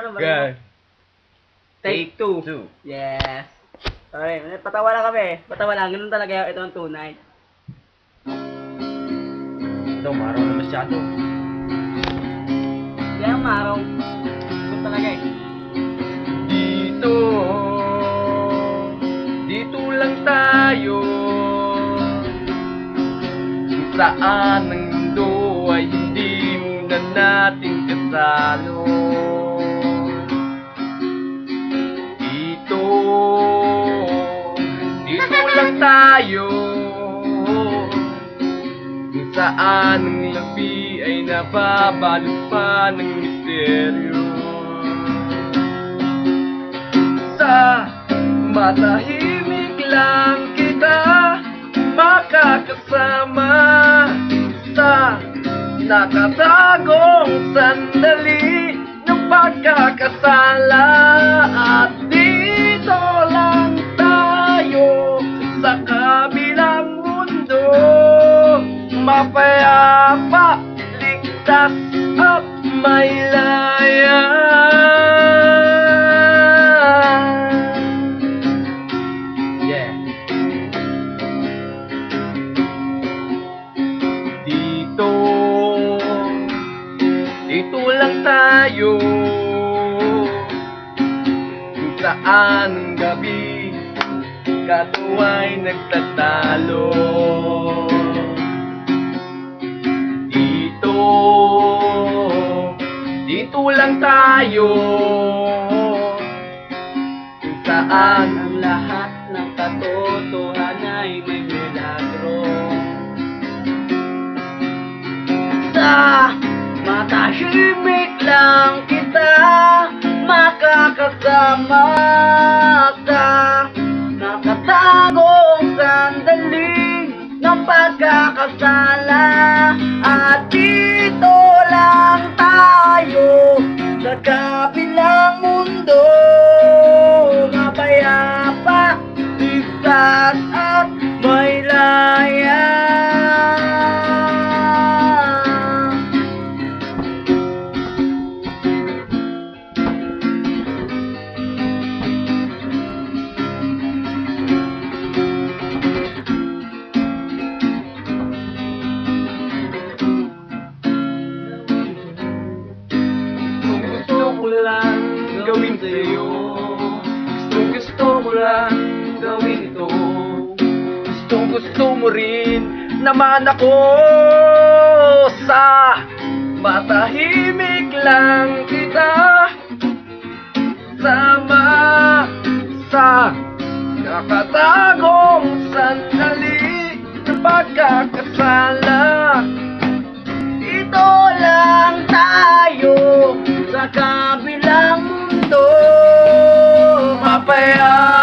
ano ba? Go. Take 2. Two. Yes. Sorry, patawa lang kami. Patawa lang, ganun talaga ito ang tunay. Ito, maraw na masyado. Hindi ang marong. Ganun talaga eh. Dito, dito lang tayo. Kung saan ang mundo ay hindi muna natin kasalo. Dito, dito lang tayo. Kung saan ang labi ay nababalot pa ng misteryo. Sa matahimik lang kita makakasama, sa nakatagong sandali ng pagkakasala. At dito lang tayo sa kabilang mundo, mapayapa, ligtas at may laya. Yeah. Dito, dito lang tayo. Kung saan ang gabi katuwa'y nagtatalo. Dito, dito lang tayo. Kung saan Ang lahat ng katotohanan ay may milagro. Sa matahimik lang kita makakasama, sa nakatagong sandali ng pagkakasala. At dito lang tayo sa kabilang mundo, mapayapa, ligtas at may laya. Gusto ko lang gawin sa'yo. Gusto ko lang gawin ito. Gusto mo rin naman ako. Sa matahimik lang kita sama, sa nakatagong sandali ng pagkakasala. Dito lang tayo sa kabilang mundo, Mapayapa,